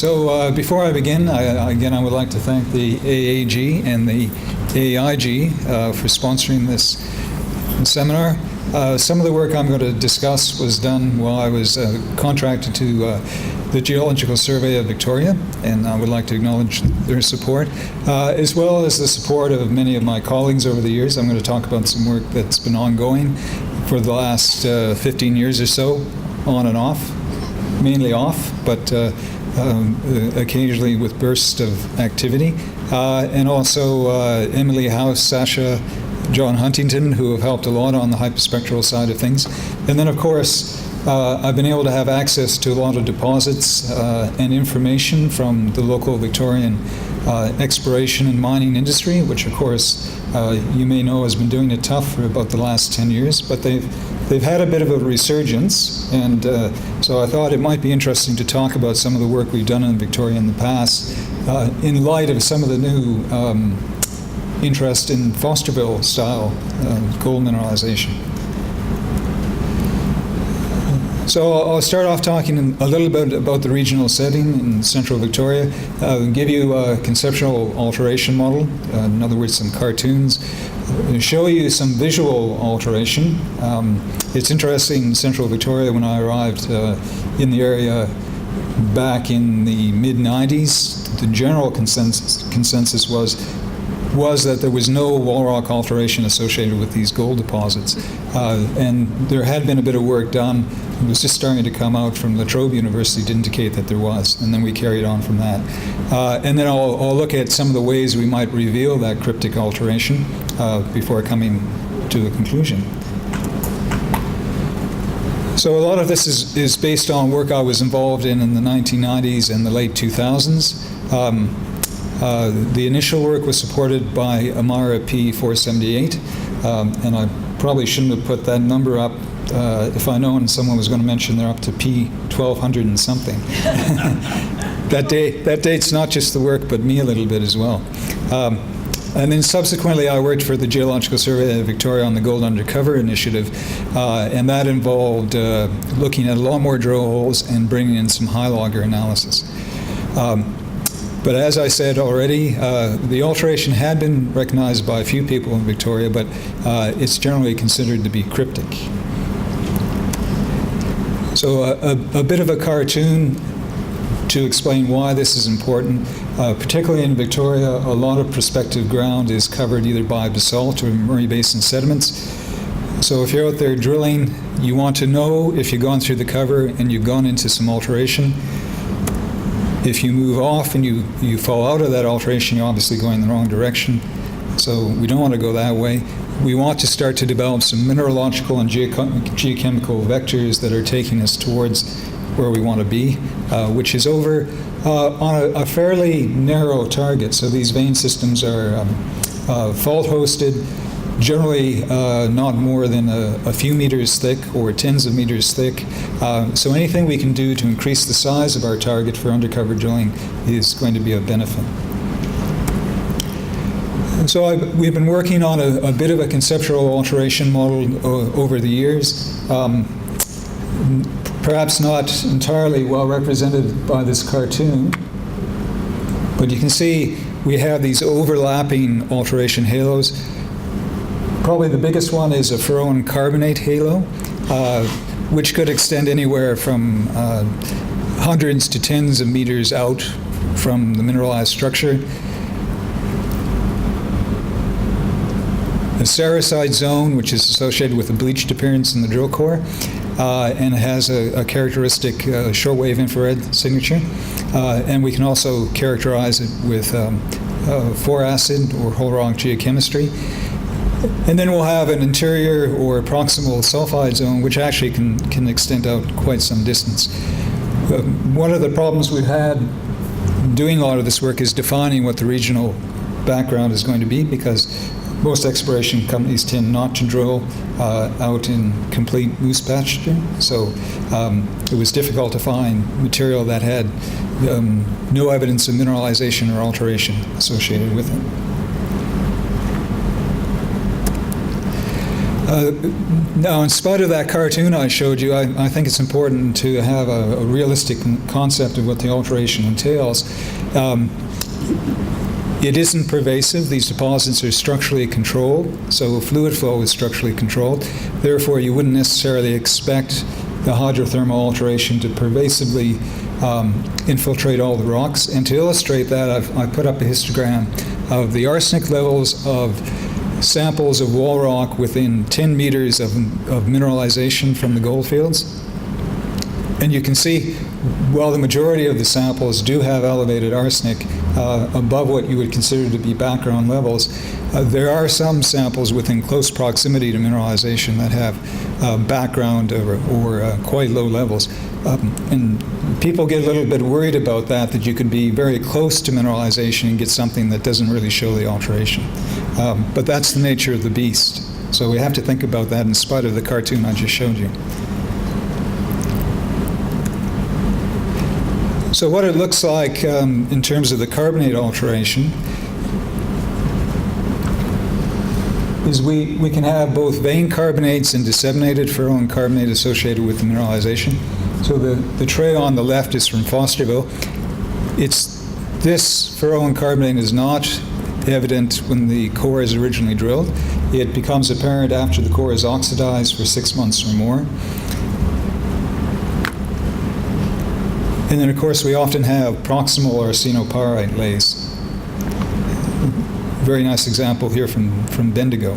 Before I begin, I would like to thank the AAG and the AIG for sponsoring this seminar. Some of the work I'm going to discuss was done while I was contracted to the Geological Survey of Victoria, and I would like to acknowledge their support, as well as the support of many of my colleagues over the years. I'm going to talk about some work that's been ongoing for the last 15 years or so, on and off, mainly off, but occasionally with bursts of activity. And also Emily House, Sasha, John Huntington, who have helped a lot on the hyperspectral side of things. And then, of course, I've been able to have access to a lot of deposits and information from the local Victorian exploration and mining industry, which, of course, you may know has been doing it tough for about the last 10 years, but they've had a bit of a resurgence, and so I thought it might be interesting to talk about some of the work we've done in Victoria in the past in light of some of the new interest in Fosterville-style gold mineralization. So I'll start off talking a little bit about the regional setting in central Victoria, give you a conceptual alteration model, in other words, some cartoons, show you some visual alteration. It's interesting in central Victoria, when I arrived in the area back in the mid-90s, the general consensus was that there was no wall rock alteration associated with these gold deposits. And there had been a bit of work done. It was just starting to come out from La Trobe University to indicate that there was, and then we carried on from that. And then I'll look at some of the ways we might reveal that cryptic alteration before coming to a conclusion. So a lot of this is based on work I was involved in the 1990s and the late 2000s. The initial work was supported by Amara P478, and I probably shouldn't have put that number up if I known someone was going to mention they're up to P1200 and something. That dates not just the work, but me a little bit as well. And then subsequently I worked for the Geological Survey of Victoria on the Gold Undercover Initiative, and that involved looking at a lot more drill holes and bringing in some HYLOGGER analysis. But as I said already, the alteration had been recognized by a few people in Victoria, but it's generally considered to be cryptic. So a bit of a cartoon to explain why this is important. Particularly in Victoria, a lot of prospective ground is covered either by basalt or Murray Basin sediments. So if you're out there drilling, you want to know if you've gone through the cover and you've gone into some alteration. If you move off and you fall out of that alteration, you're obviously going in the wrong direction. So we don't want to go that way. We want to start to develop some mineralogical and geochemical vectors that are taking us towards where we want to be, which is over on a fairly narrow target. So these vein systems are fault-hosted, generally not more than a few meters thick or tens of meters thick. So anything we can do to increase the size of our target for undercover drilling is going to be of benefit. So we've been working on a bit of a conceptual alteration model over the years. Perhaps not entirely well represented by this cartoon, but you can see we have these overlapping alteration halos. Probably the biggest one is a Ferroan carbonate halo, which could extend anywhere from hundreds to tens of meters out from the mineralized structure. A sericide zone, which is associated with a bleached appearance in the drill core, and has a characteristic shortwave infrared signature. And we can also characterize it with 4-acid or whole rock geochemistry. And then we'll have an interior or proximal sulfide zone, which actually can extend out quite some distance. One of the problems we've had doing a lot of this work is defining what the regional background is going to be, because most exploration companies tend not to drill out in complete moose pasture. So it was difficult to find material that had no evidence of mineralization or alteration associated with it. Now, in spite of that cartoon I showed you, I think it's important to have a realistic concept of what the alteration entails. It isn't pervasive. These deposits are structurally controlled, so fluid flow is structurally controlled. Therefore, you wouldn't necessarily expect the hydrothermal alteration to pervasively infiltrate all the rocks. And to illustrate that, I put up a histogram of the arsenic levels of samples of wall rock within 10 meters of mineralization from the goldfields. And you can see, while the majority of the samples do have elevated arsenic above what you would consider to be background levels, there are some samples within close proximity to mineralization that have background or quite low levels. And people get a little bit worried about that you could be very close to mineralization and get something that doesn't really show the alteration. But that's the nature of the beast. So we have to think about that in spite of the cartoon I just showed you. So what it looks like in terms of the carbonate alteration is we can have both vein carbonates and disseminated ferroin carbonate associated with the mineralization. So the tray on the left is from Fosterville. This ferroin carbonate is not evident when the core is originally drilled. It becomes apparent after the core is oxidized for 6 months or more. And then, of course, we often have proximal arsenopyrite layers. Very nice example here from Bendigo.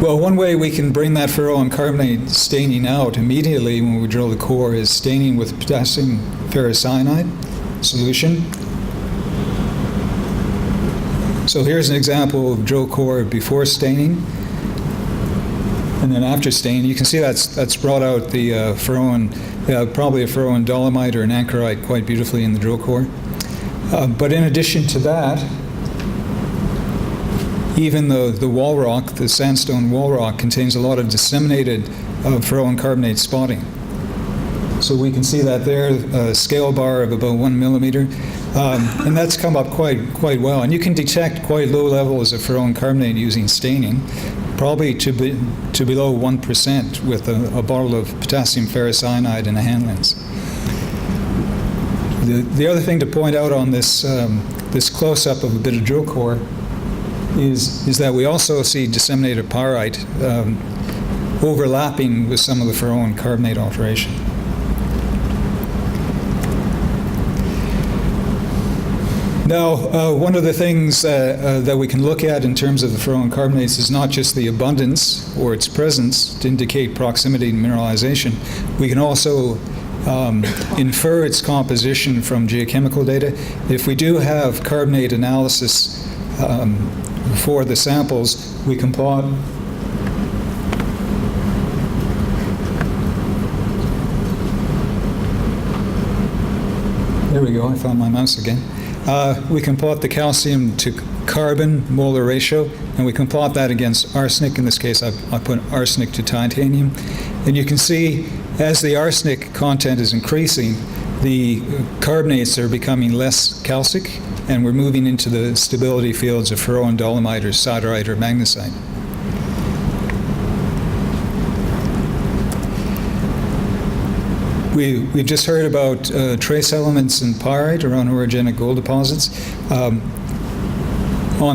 Well, one way we can bring that ferroin carbonate staining out immediately when we drill the core is staining with potassium ferrocyanide solution. So here's an example of drill core before staining. And then after staining, you can see that's brought out the ferroin, probably a ferroin dolomite or an anchorite quite beautifully in the drill core. But in addition to that, even the wall rock, the sandstone wall rock, contains a lot of disseminated ferroin carbonate spotting. So we can see that there, a scale bar of about 1 millimeter. And that's come up quite well. And you can detect quite low levels of ferroin carbonate using staining, probably to below 1% with a bottle of potassium ferrocyanide and a hand lens. The other thing to point out on this close-up of a bit of drill core is that we also see disseminated pyrite overlapping with some of the ferroin carbonate alteration. Now, one of the things that we can look at in terms of the ferroin carbonates is not just the abundance or its presence to indicate proximity to mineralization. We can also infer its composition from geochemical data. If we do have carbonate analysis for the samples, we can plot there we go, I found my mouse again. We can plot the calcium to carbon molar ratio, and we can plot that against arsenic. In this case, I put arsenic to titanium. And you can see as the arsenic content is increasing, the carbonates are becoming less calcic, and we're moving into the stability fields of ferroin dolomite or siderite or magnesite. We've just heard about trace elements in pyrite around orogenic gold deposits. On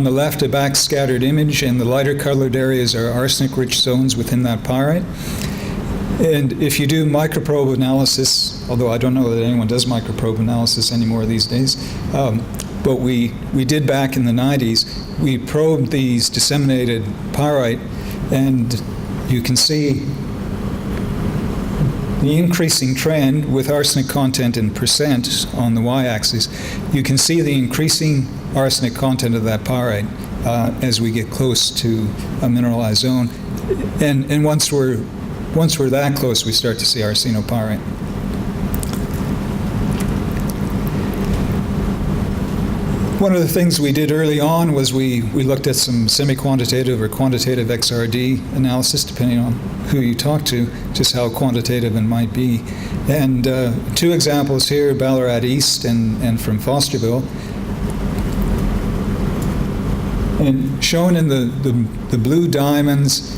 the left, a backscattered image, and the lighter colored areas are arsenic-rich zones within that pyrite. And if you do microprobe analysis, although I don't know that anyone does microprobe analysis anymore these days, but we did back in the 90s, we probed these disseminated pyrite, and you can see the increasing trend with arsenic content in percent on the y-axis. You can see the increasing arsenic content of that pyrite as we get close to a mineralized zone. And once we're that close, we start to see arsenopyrite. One of the things we did early on was we looked at some semi-quantitative or quantitative XRD analysis, depending on who you talk to, just how quantitative it might be. And two examples here, Ballarat East and from Fosterville. And shown in the blue diamonds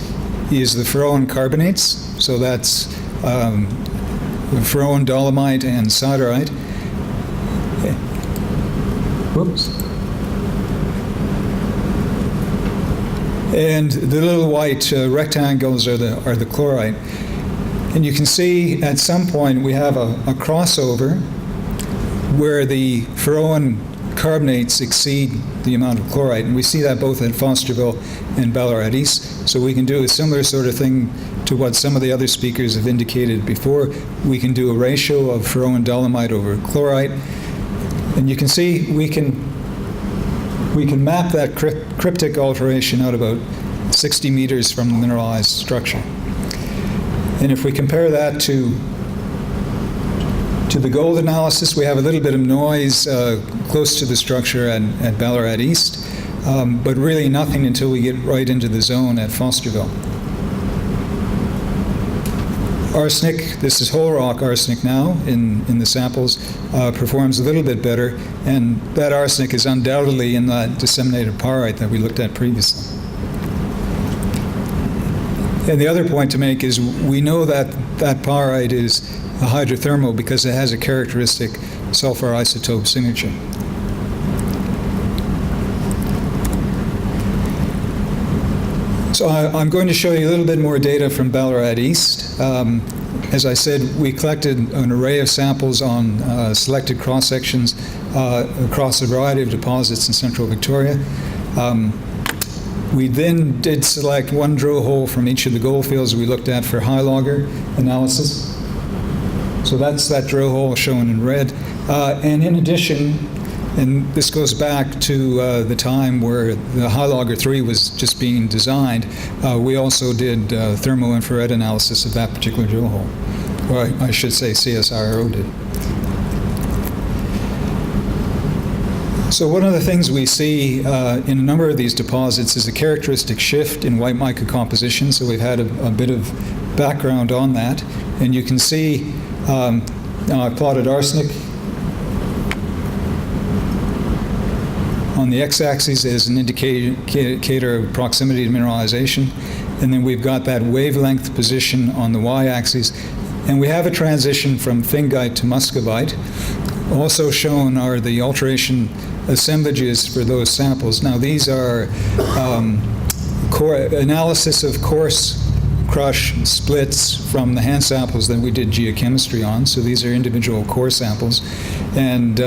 is the Ferroan carbonates. So that's Ferroan dolomite and siderite. Whoops. And the little white rectangles are the chlorite. And you can see at some point we have a crossover where the Ferroan carbonates exceed the amount of chlorite. And we see that both at Fosterville and Ballarat East. So we can do a similar sort of thing to what some of the other speakers have indicated before. We can do a ratio of Ferroan dolomite over chlorite. And you can see we can map that cryptic alteration out about 60 meters from the mineralized structure. And if we compare that to the gold analysis, we have a little bit of noise close to the structure at Ballarat East, but really nothing until we get right into the zone at Fosterville. Arsenic, this is whole rock arsenic now in the samples, performs a little bit better, and that arsenic is undoubtedly in that disseminated pyrite that we looked at previously. And the other point to make is we know that that pyrite is a hydrothermal because it has a characteristic sulfur isotope signature. So I'm going to show you a little bit more data from Ballarat East. As I said, we collected an array of samples on selected cross-sections across a variety of deposits in central Victoria. We then did select one drill hole from each of the goldfields we looked at for HYLOGGER analysis. So that's that drill hole shown in red. And in addition, and this goes back to the time where the HYLOGGER 3 was just being designed, we also did thermo-infrared analysis of that particular drill hole. Or I should say CSIRO did. So one of the things we see in a number of these deposits is a characteristic shift in white mica composition. So we've had a bit of background on that. And you can see, now I plotted arsenic on the x-axis as an indicator of proximity to mineralization. And then we've got that wavelength position on the y-axis. And we have a transition from phingite to muscovite. Also shown are the alteration assemblages for those samples. Now these are analysis of coarse crush splits from the hand samples that we did geochemistry on. So these are individual core samples. And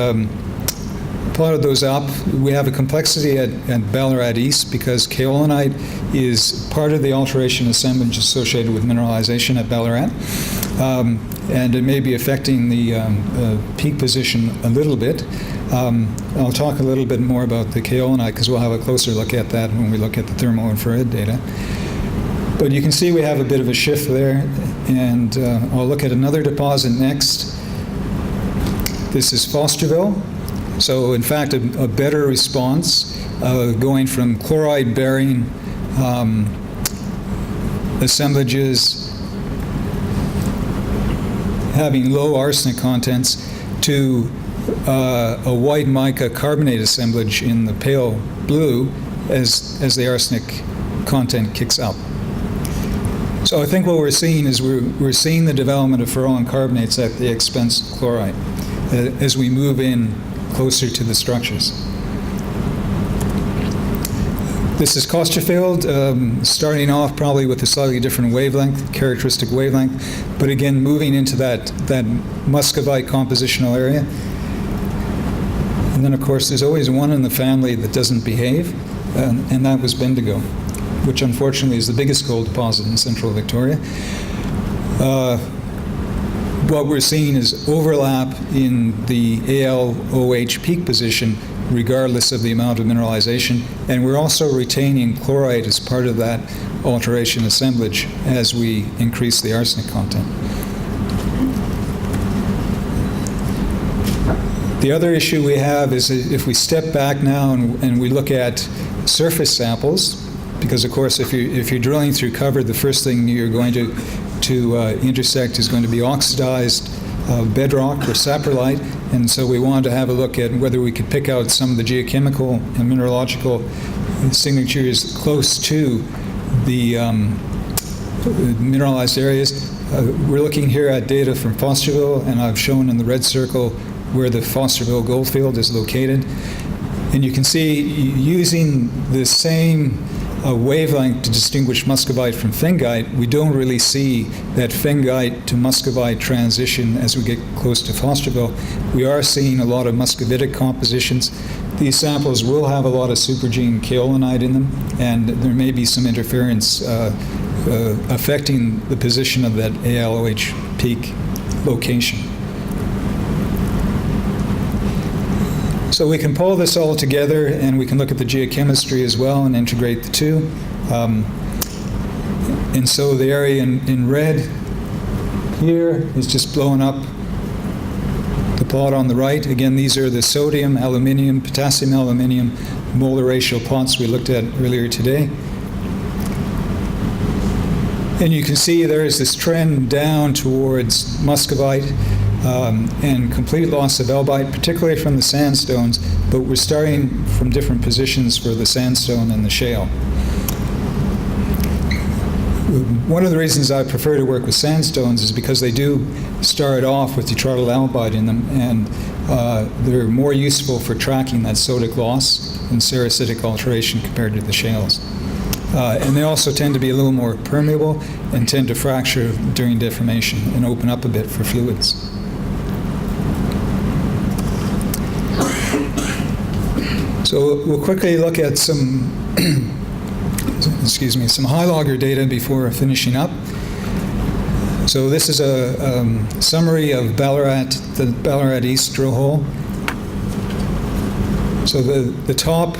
plotted those up. We have a complexity at Ballarat East because kaolinite is part of the alteration assemblage associated with mineralization at Ballarat. And it may be affecting the peak position a little bit. I'll talk a little bit more about the kaolinite because we'll have a closer look at that when we look at the thermo-infrared data. But you can see we have a bit of a shift there, and I'll look at another deposit next. This is Fosterville. So in fact, a better response, going from chloride-bearing assemblages having low arsenic contents to a white mica carbonate assemblage in the pale blue as the arsenic content kicks up. So I think what we're seeing is we're seeing the development of Ferroan carbonates at the expense of chlorite as we move in closer to the structures. This is Costerfield, starting off probably with a slightly different wavelength, characteristic wavelength, but again moving into that muscovite compositional area. And then of course there's always one in the family that doesn't behave, and that was Bendigo, which unfortunately is the biggest gold deposit in central Victoria. What we're seeing is overlap in the ALOH peak position regardless of the amount of mineralization, and we're also retaining chlorite as part of that alteration assemblage as we increase the arsenic content. The other issue we have is if we step back now and we look at surface samples, because of course if you're drilling through cover, the first thing you're going to intersect is going to be oxidized bedrock or saprolite, and so we wanted to have a look at whether we could pick out some of the geochemical and mineralogical signatures close to the mineralized areas. We're looking here at data from Fosterville, and I've shown in the red circle where the Fosterville goldfield is located. And you can see, using the same wavelength to distinguish muscovite from fingite, we don't really see that fingite to muscovite transition as we get close to Fosterville. We are seeing a lot of muscovitic compositions. These samples will have a lot of supergene kaolinite in them, and there may be some interference affecting the position of that ALOH peak location. So we can pull this all together, and we can look at the geochemistry as well and integrate the two. And so the area in red here is just blowing up the plot on the right. Again, these are the sodium, aluminium, potassium, aluminium molar ratio plots we looked at earlier today. And you can see there is this trend down towards muscovite and complete loss of albite, particularly from the sandstones, but we're starting from different positions for the sandstone and the shale. One of the reasons I prefer to work with sandstones is because they do start off with detrital albite in them, and they're more useful for tracking that sodic loss and sericitic alteration compared to the shales. And they also tend to be a little more permeable and tend to fracture during deformation and open up a bit for fluids. So we'll quickly look at some, some HYLOGGER data before finishing up. So this is a summary of Ballarat, the Ballarat East drill hole. So the top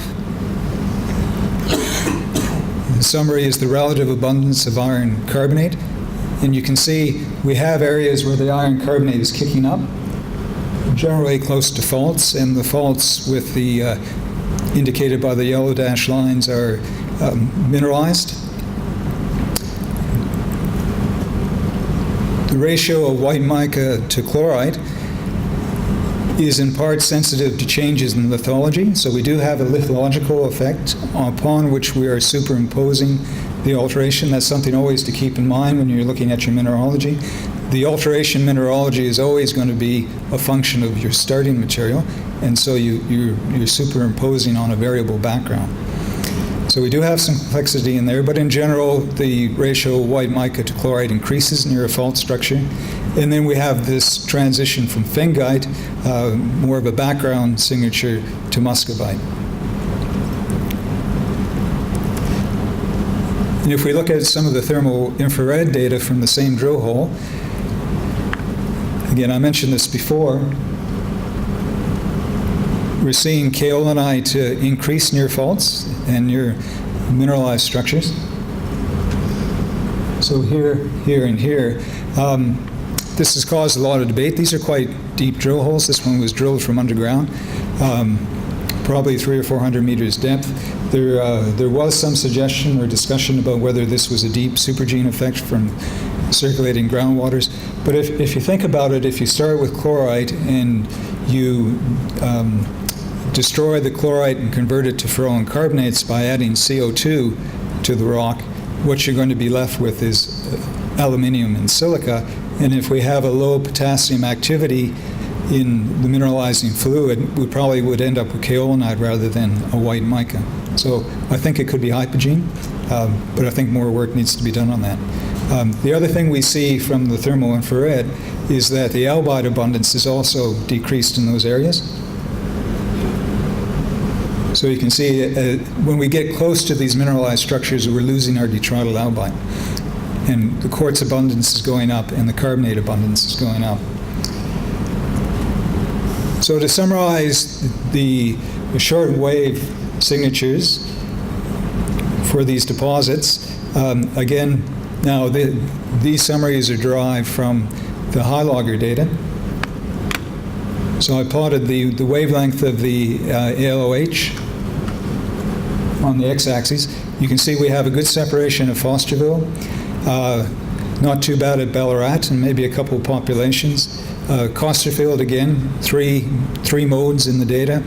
summary is the relative abundance of iron carbonate. And you can see we have areas where the iron carbonate is kicking up, generally close to faults, and the faults with the indicated by the yellow dashed lines are mineralized. The ratio of white mica to chlorite is in part sensitive to changes in lithology, so we do have a lithological effect upon which we are superimposing the alteration. That's something always to keep in mind when you're looking at your mineralogy. The alteration mineralogy is always going to be a function of your starting material, and so you're superimposing on a variable background. So we do have some complexity in there, but in general, the ratio of white mica to chlorite increases near a fault structure. And then we have this transition from fingite, more of a background signature, to muscovite. And if we look at some of the thermal infrared data from the same drill hole, again, I mentioned this before, we're seeing kaolinite increase near faults and near mineralized structures. So here, and here. This has caused a lot of debate. These are quite deep drill holes. This one was drilled from underground, probably 300 or 400 meters depth. There was some suggestion or discussion about whether this was a deep supergene effect from circulating groundwaters. But if you think about it, if you start with chlorite and you destroy the chlorite and convert it to ferroin carbonates by adding CO2 to the rock, what you're going to be left with is aluminium and silica. And if we have a low potassium activity in the mineralizing fluid, we probably would end up with kaolinite rather than a white mica. So I think it could be hypogene, but I think more work needs to be done on that. The other thing we see from the thermal infrared is that the albite abundance is also decreased in those areas. So you can see when we get close to these mineralized structures, we're losing our detrital albite. And the quartz abundance is going up and the carbonate abundance is going up. So to summarize the short wave signatures for these deposits, again, now these summaries are derived from the HYLOGGER data. So I plotted the wavelength of the ALOH on the x-axis. You can see we have a good separation of Fosterville. Not too bad at Ballarat, and maybe a couple of populations. Costerfield, again, three modes in the data,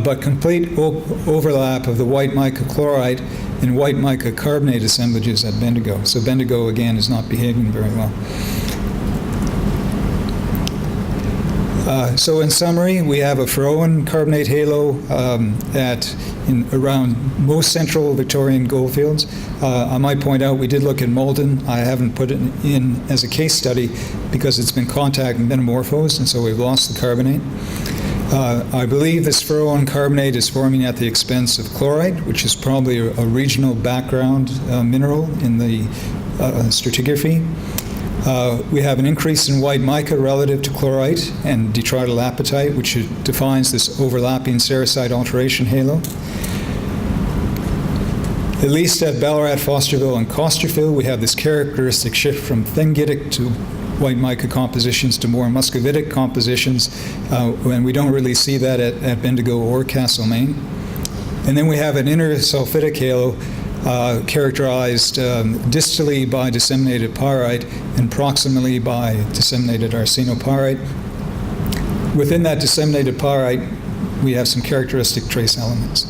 but complete overlap of the white mica chlorite and white mica carbonate assemblages at Bendigo. So Bendigo, again, is not behaving very well. So in summary, we have a Ferroan carbonate halo around most central Victorian goldfields. I might point out we did look at Malden. I haven't put it in as a case study because it's been contact metamorphosed, and so we've lost the carbonate. I believe this Ferroan carbonate is forming at the expense of chlorite, which is probably a regional background mineral in the stratigraphy. We have an increase in white mica relative to chlorite and detritalapatite, which defines this overlapping sericite alteration halo. At least at Ballarat, Fosterville, and Costerfield, we have this characteristic shift from thengitic to white mica compositions to more muscovitic compositions, and we don't really see that at Bendigo or Castlemaine. And then we have an intersulfidic halo characterized distally by disseminated pyrite and proximally by disseminated arsenopyrite. Within that disseminated pyrite, we have some characteristic trace elements.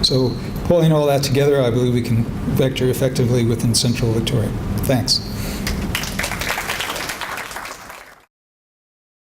So pulling all that together, I believe we can vector effectively within central Victoria. Thanks.